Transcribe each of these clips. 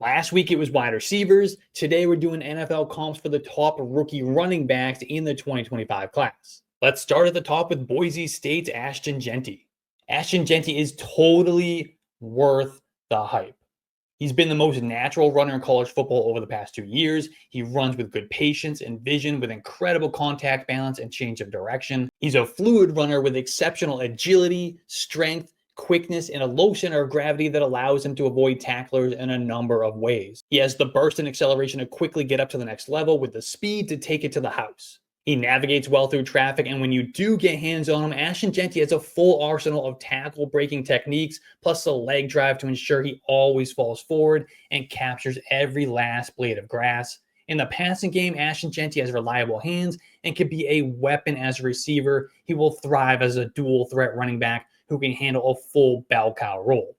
Last week it was wide receivers. Today we're doing NFL comps for the top rookie running backs in the 2025 class. Let's start at the top with Boise State's Ashton Jeanty. Ashton Jeanty is totally worth the hype. He's been the most natural runner in college football over the past 2 years. He runs with good patience and vision, with incredible contact balance and change of direction. He's a fluid runner with exceptional agility, strength, quickness, and a low center of gravity that allows him to avoid tacklers in a number of ways. He has the burst and acceleration to quickly get up to the next level, with the speed to take it to the house. He navigates well through traffic, and when you do get hands on him, Ashton Jeanty has a full arsenal of tackle breaking techniques, plus a leg drive to ensure he always falls forward and captures every last blade of grass. In the passing game, Ashton Jeanty has reliable hands and can be a weapon as a receiver. He will thrive as a dual threat running back who can handle a full bell cow role.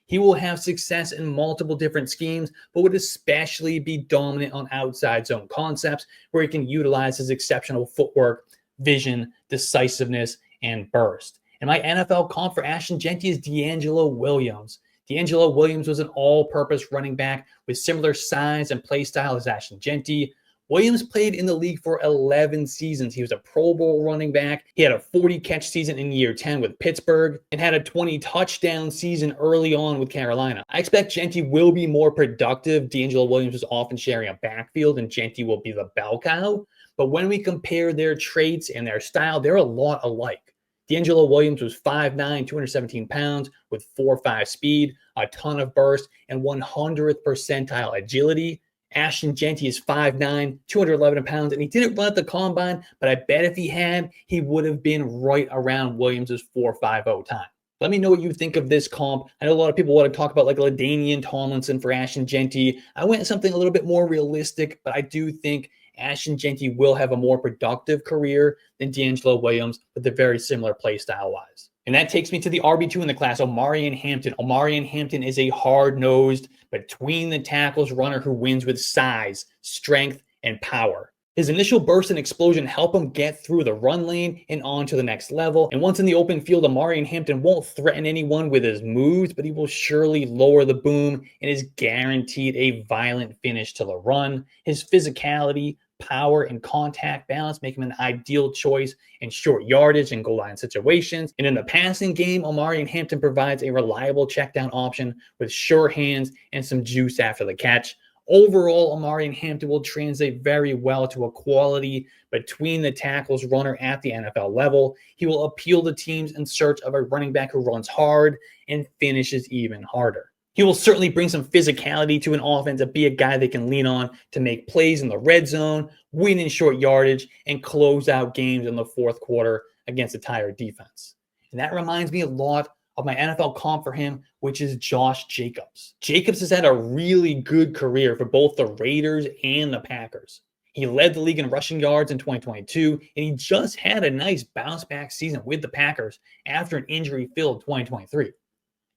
He will have success in multiple different schemes, but would especially be dominant on outside zone concepts where he can utilize his exceptional footwork, vision, decisiveness, and burst. And my NFL comp for Ashton Jeanty is D'Angelo Williams. D'Angelo Williams was an all-purpose running back with similar size and play style as Ashton Jeanty. Williams played in the league for 11 seasons. He was a Pro Bowl running back. He had a 40-catch season in year 10 with Pittsburgh and had a 20-touchdown season early on with Carolina. I expect Jeanty will be more productive. D'Angelo Williams is often sharing a backfield, and Jeanty will be the bell cow. But when we compare their traits and their style, they're a lot alike. D'Angelo Williams was 5'9", 217 pounds with 4.5 speed, a ton of burst, and 100th percentile agility. Ashton Jeanty is 5'9", 211 pounds, and he didn't run at the combine, but I bet if he had, he would have been right around Williams' 4.50 time. Let me know what you think of this comp. I know a lot of people want to talk about like LaDainian Tomlinson for Ashton Jeanty. I went something a little bit more realistic, but I do think Ashton Jeanty will have a more productive career than D'Angelo Williams, but they're very similar play style-wise. And that takes me to the RB2 in the class, Omarion Hampton. Omarion Hampton is a hard-nosed, between the tackles runner who wins with size, strength, and power. His initial burst and explosion help him get through the run lane and on to the next level. And once in the open field, Omarion Hampton won't threaten anyone with his moves, but he will surely lower the boom and is guaranteed a violent finish to the run. His physicality, power, and contact balance make him an ideal choice in short yardage and goal line situations. And in the passing game, Omarion Hampton provides a reliable check down option with sure hands and some juice after the catch. Overall, Omarion Hampton will translate very well to a quality between the tackles runner at the NFL level. He will appeal to teams in search of a running back who runs hard and finishes even harder. He will certainly bring some physicality to an offense and be a guy they can lean on to make plays in the red zone, win in short yardage, and close out games in the fourth quarter against a tired defense. And that reminds me a lot of my NFL comp for him, which is Josh Jacobs. Jacobs has had a really good career for both the Raiders and the Packers. He led the league in rushing yards in 2022, and he just had a nice bounce-back season with the Packers after an injury-filled 2023.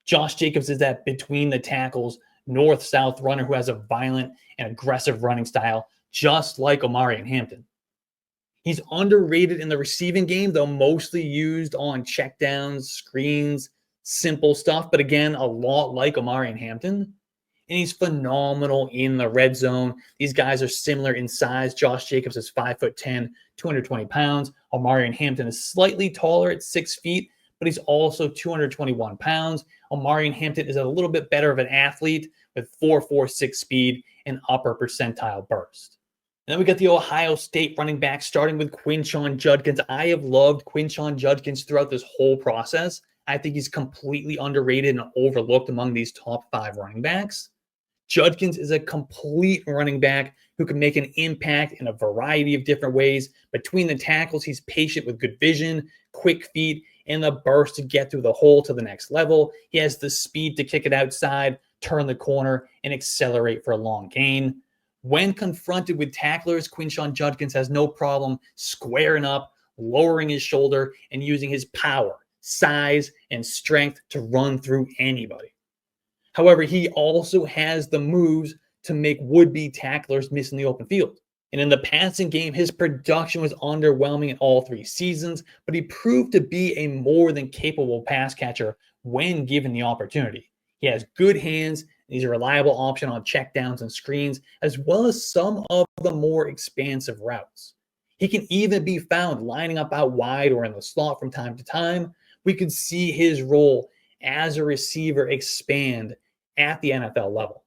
Josh Jacobs is that between the tackles, north-south runner who has a violent and aggressive running style, just like Omarion Hampton. He's underrated in the receiving game, though mostly used on checkdowns, screens, simple stuff, but again, a lot like Omarion Hampton. And he's phenomenal in the red zone. These guys are similar in size. Josh Jacobs is 5'10", 220 pounds. Omarion Hampton is slightly taller at 6 feet, but he's also 221 pounds. Omarion Hampton is a little bit better of an athlete with 4.46 speed and upper percentile burst. And then we got the Ohio State running back, starting with Quinshon Judkins. I have loved Quinshon Judkins throughout this whole process. I think he's completely underrated and overlooked among these top 5 running backs. Judkins is a complete running back who can make an impact in a variety of different ways. Between the tackles, he's patient with good vision, quick feet, and the burst to get through the hole to the next level. He has the speed to kick it outside, turn the corner, and accelerate for a long gain. When confronted with tacklers, Quinshon Judkins has no problem squaring up, lowering his shoulder, and using his power, size, and strength to run through anybody. However, he also has the moves to make would-be tacklers miss in the open field. And in the passing game, his production was underwhelming in all 3 seasons, but he proved to be a more than capable pass catcher when given the opportunity. He has good hands, He's a reliable option on checkdowns and screens, as well as some of the more expansive routes. He can even be found lining up out wide or in the slot from time to time. We could see his role as a receiver expand at the NFL level.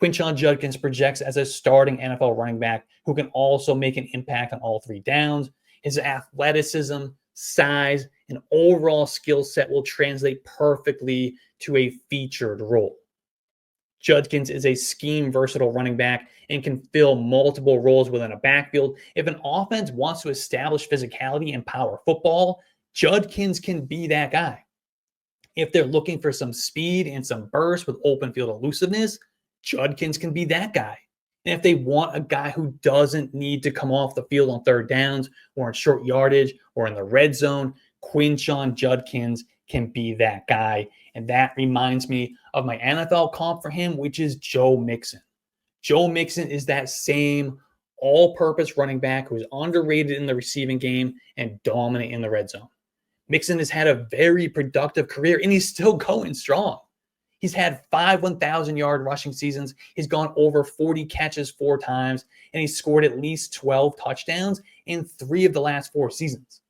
Quinshon Judkins projects as a starting NFL running back who can also make an impact on all three downs. His athleticism, size, and overall skill set will translate perfectly to a featured role. Judkins is a scheme versatile running back and can fill multiple roles within a backfield. If an offense wants to establish physicality and power football, Judkins can be that guy. If they're looking for some speed and some burst with open field elusiveness, Judkins can be that guy. And if they want a guy who doesn't need to come off the field on third downs or in short yardage or in the red zone, Quinshon Judkins can be that guy. And that reminds me of my NFL comp for him, which is Joe Mixon. Joe Mixon is that same all-purpose running back who is underrated in the receiving game and dominant in the red zone. Mixon has had a very productive career, and he's still going strong. He's had 5 1,000-yard rushing seasons. He's gone over 40 catches 4 times, and he's scored at least 12 touchdowns in 3 of the last 4 seasons.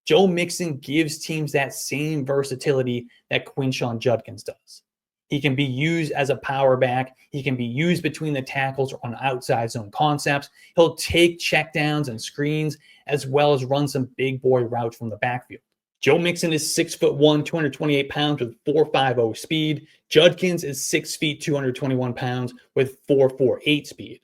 Joe Mixon gives teams that same versatility that Quinshon Judkins does. He can be used as a power back. He can be used between the tackles or on outside zone concepts. He'll take checkdowns and screens, as well as run some big boy routes from the backfield. Joe Mixon is 6'1", 228 pounds with 4.50 speed. Judkins is 6 feet, 221 pounds with 4.48 speed.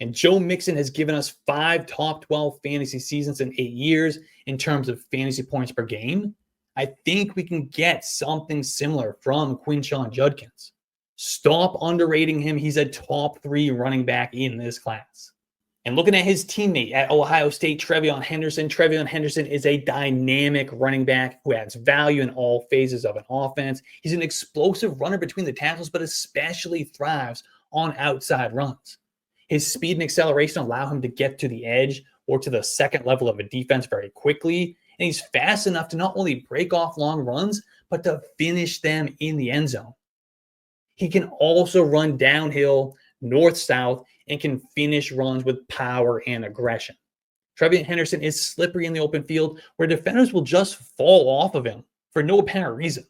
And Joe Mixon has given us 5 top 12 fantasy seasons in 8 years in terms of fantasy points per game. I think we can get something similar from Quinshon Judkins. Stop underrating him. He's a top 3 running back in this class. And looking at his teammate at Ohio State, TreVeyon Henderson. TreVeyon Henderson is a dynamic running back who adds value in all phases of an offense. He's an explosive runner between the tackles, but especially thrives on outside runs. His speed and acceleration allow him to get to the edge or to the second level of a defense very quickly. And he's fast enough to not only break off long runs, but to finish them in the end zone. He can also run downhill, north-south, and can finish runs with power and aggression. TreVeyon Henderson is slippery in the open field where defenders will just fall off of him for no apparent reason.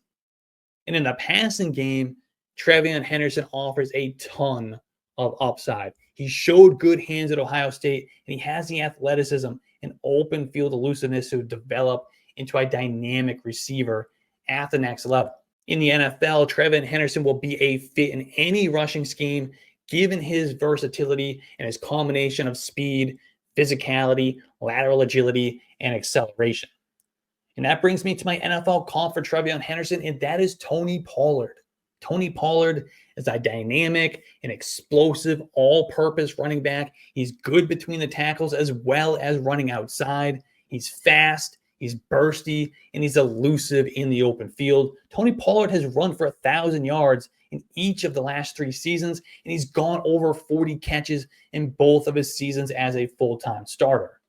And in the passing game, TreVeyon Henderson offers a ton of upside. He showed good hands at Ohio State, and he has the athleticism and open field elusiveness to develop into a dynamic receiver at the next level. In the NFL, TreVeyon Henderson will be a fit in any rushing scheme, given his versatility and his combination of speed, physicality, lateral agility, and acceleration. And that brings me to my NFL comp for TreVeyon Henderson, and that is Tony Pollard. Tony Pollard is a dynamic and explosive all-purpose running back. He's good between the tackles as well as running outside. He's fast, he's bursty, and he's elusive in the open field. Tony Pollard has run for 1,000 yards in each of the last 3 seasons, and he's gone over 40 catches in both of his seasons as a full-time starter.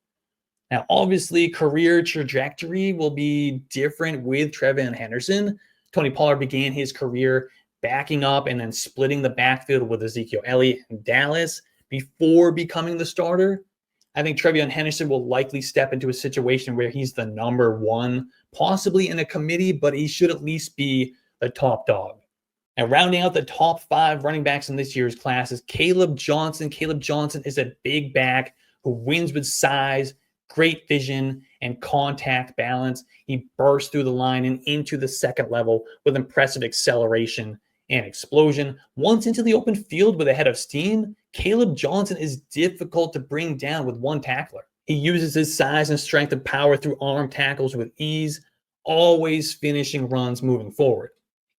Now, obviously, career trajectory will be different with TreVeyon Henderson. Tony Pollard began his career backing up and then splitting the backfield with Ezekiel Elliott in Dallas before becoming the starter. I think TreVeyon Henderson will likely step into a situation where he's the number 1, possibly in a committee, but he should at least be the top dog. And rounding out the top 5 running backs in this year's class is Kaleb Johnson. Kaleb Johnson is a big back who wins with size, great vision, and contact balance. He bursts through the line and into the second level with impressive acceleration and explosion. Once into the open field with a head of steam, Kaleb Johnson is difficult to bring down with one tackler. He uses his size and strength and power through arm tackles with ease, always finishing runs moving forward.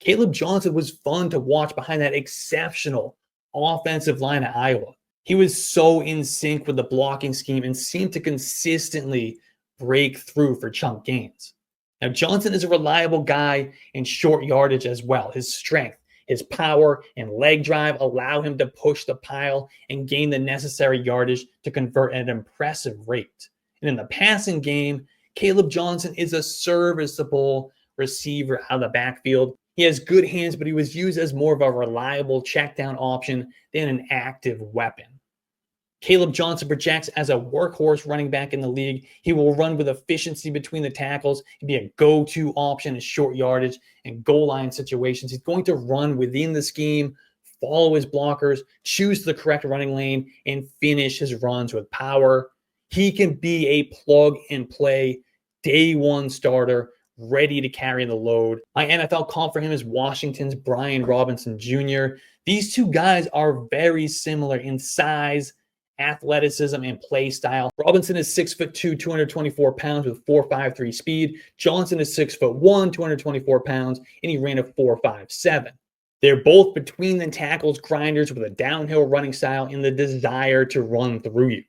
Kaleb Johnson was fun to watch behind that exceptional offensive line at Iowa. He was so in sync with the blocking scheme and seemed to consistently break through for chunk gains. Now, Johnson is a reliable guy in short yardage as well. His strength, his power, and leg drive allow him to push the pile and gain the necessary yardage to convert at an impressive rate. And in the passing game, Kaleb Johnson is a serviceable receiver out of the backfield. He has good hands, but he was used as more of a reliable check-down option than an active weapon. Kaleb Johnson projects as a workhorse running back in the league. He will run with efficiency between the tackles. He'd be a go-to option in short yardage and goal line situations. He's going to run within the scheme, follow his blockers, choose the correct running lane, and finish his runs with power. He can be a plug-and-play, day-one starter, ready to carry the load. My NFL comp for him is Washington's Brian Robinson Jr. These two guys are very similar in size, athleticism, and play style. Robinson is 6'2", 224 pounds with 4.53 speed. Johnson is 6'1", 224 pounds, and he ran a 4.57. They're both between the tackles grinders with a downhill running style and the desire to run through you.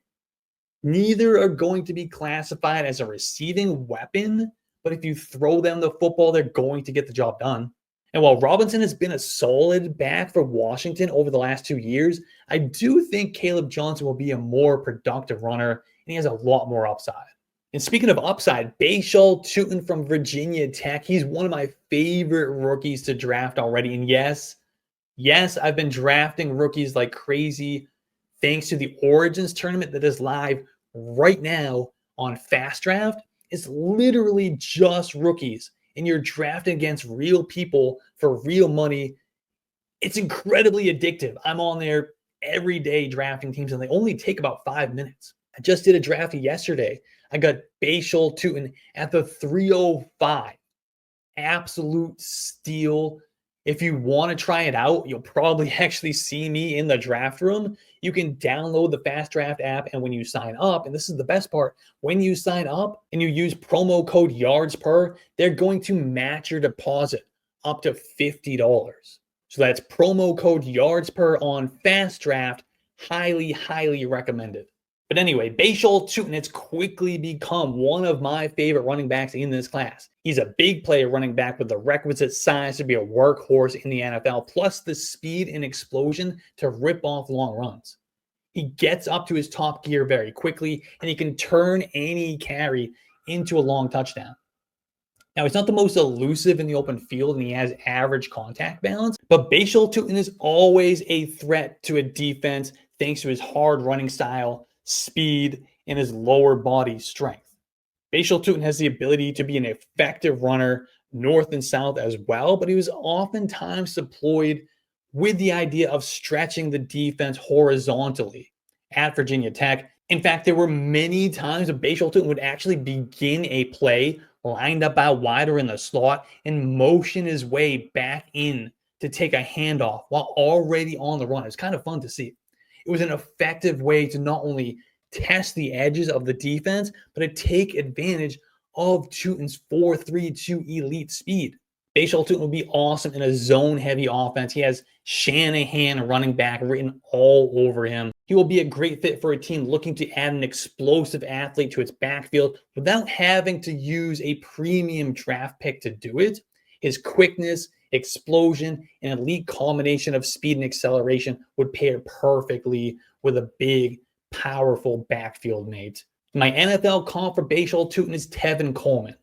Neither are going to be classified as a receiving weapon, but if you throw them the football, they're going to get the job done. And while Robinson has been a solid back for Washington over the last 2 years, I do think Kaleb Johnson will be a more productive runner, and he has a lot more upside. And speaking of upside, Bhayshul Tuten from Virginia Tech, he's one of my favorite rookies to draft already. And yes, I've been drafting rookies like crazy thanks to the Origins tournament that is live right now on Fast Draft. It's literally just rookies, and you're drafting against real people for real money. It's incredibly addictive. I'm on there every day drafting teams, and they only take about 5 minutes. I just did a draft yesterday. I got Bhayshul Tuten at the 305. Absolute steal. If you want to try it out, you'll probably actually see me in the draft room. You can download the Fast Draft app, and when you sign up, and this is the best part, when you sign up and you use promo code YARDSPER, they're going to match your deposit up to $50. So that's promo code YARDSPER on Fast Draft. Highly, highly recommended. But anyway, Bhayshul Tuten has quickly become one of my favorite running backs in this class. He's a big play running back with the requisite size to be a workhorse in the NFL, plus the speed and explosion to rip off long runs. He gets up to his top gear very quickly, and he can turn any carry into a long touchdown. Now, he's not the most elusive in the open field, and he has average contact balance, but Bhayshul Tuten is always a threat to a defense thanks to his hard running style, speed, and his lower body strength. Bhayshul Tuten has the ability to be an effective runner north and south as well, but he was oftentimes deployed with the idea of stretching the defense horizontally at Virginia Tech. In fact, there were many times that Bhayshul Tuten would actually begin a play lined up out wider in the slot and motion his way back in to take a handoff while already on the run. It's kind of fun to see. It was an effective way to not only test the edges of the defense, but to take advantage of Tuten's 4.32 elite speed. Bhayshul Tuten will be awesome in a zone-heavy offense. He has Shanahan running back written all over him. He will be a great fit for a team looking to add an explosive athlete to its backfield without having to use a premium draft pick to do it. His quickness, explosion, and elite combination of speed and acceleration would pair perfectly with a big, powerful backfield mate. My NFL comp for Bhayshul Tuten is Tevin Coleman.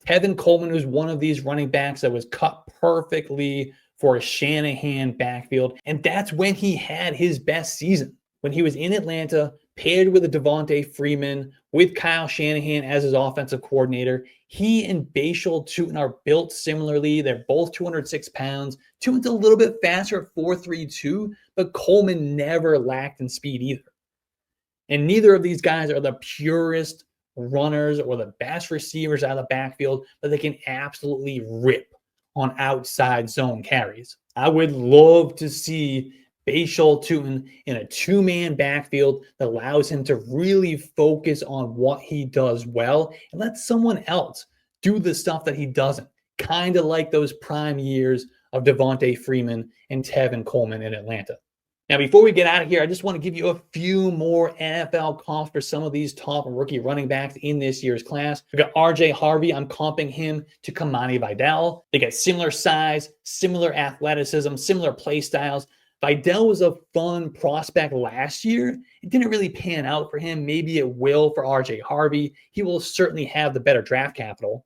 Tevin Coleman was one of these running backs that was cut perfectly for a Shanahan backfield, and that's when he had his best season. When he was in Atlanta, paired with a Devontae Freeman, with Kyle Shanahan as his offensive coordinator, he and Bhayshul Tuten are built similarly. They're both 206 pounds. Tuten's a little bit faster at 4.32, but Coleman never lacked in speed either. And neither of these guys are the purest runners or the best receivers out of the backfield, but they can absolutely rip on outside zone carries. I would love to see Bhayshul Tuten in a two-man backfield that allows him to really focus on what he does well and let someone else do the stuff that he doesn't, kind of like those prime years of Devontae Freeman and Tevin Coleman in Atlanta. Now, before we get out of here, I just want to give you a few more NFL comps for some of these top rookie running backs in this year's class. We've got RJ Harvey. I'm comping him to Kamani Vidal. They got similar size, similar athleticism, similar play styles. Vidal was a fun prospect last year. It didn't really pan out for him. Maybe it will for RJ Harvey. He will certainly have the better draft capital.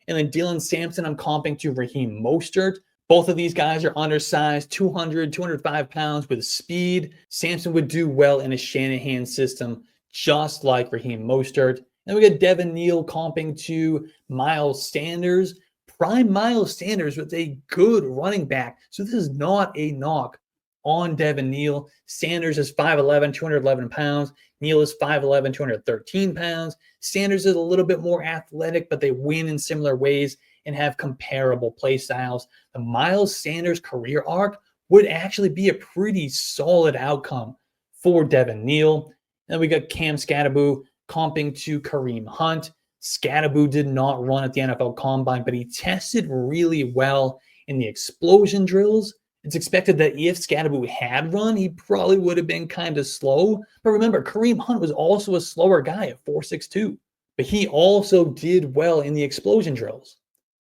And then Dylan Sampson, I'm comping to Raheem Mostert. Both of these guys are undersized, 200, 205 pounds with speed. Sampson would do well in a Shanahan system, just like Raheem Mostert. Then we got Devin Neal comping to Miles Sanders. Prime Miles Sanders with a good running back. So this is not a knock on Devin Neal. Sanders is 5'11", 211 pounds. Neal is 5'11", 213 pounds. Sanders is a little bit more athletic, but they win in similar ways and have comparable play styles. The Miles Sanders career arc would actually be a pretty solid outcome for Devin Neal. Then we got Cam Skattebo comping to Kareem Hunt. Skattebo did not run at the NFL Combine, but he tested really well in the explosion drills. It's expected that if Skattebo had run, he probably would have been kind of slow. But remember, Kareem Hunt was also a slower guy at 4.62. But he also did well in the explosion drills.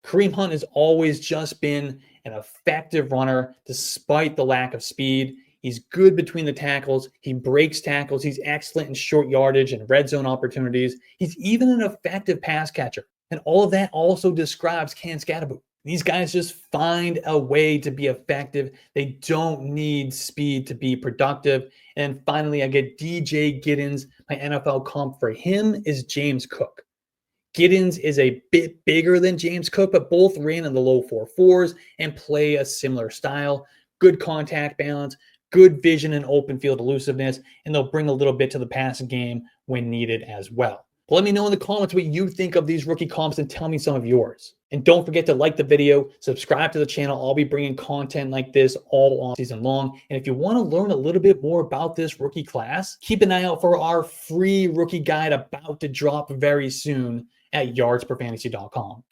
Kareem Hunt has always just been an effective runner despite the lack of speed. He's good between the tackles. He breaks tackles. He's excellent in short yardage and red zone opportunities. He's even an effective pass catcher. And all of that also describes Cam Skattebo. These guys just find a way to be effective. They don't need speed to be productive. And finally, I get DJ Giddens. My NFL comp for him is James Cook. Giddens is a bit bigger than James Cook, but both ran in the low 4.4s and play a similar style. Good contact balance, good vision and open field elusiveness, and they'll bring a little bit to the passing game when needed as well. But let me know in the comments what you think of these rookie comps and tell me some of yours. And don't forget to like the video, subscribe to the channel. I'll be bringing content like this all on season long. And if you want to learn a little bit more about this rookie class, keep an eye out for our free rookie guide about to drop very soon at yardsperfantasy.com.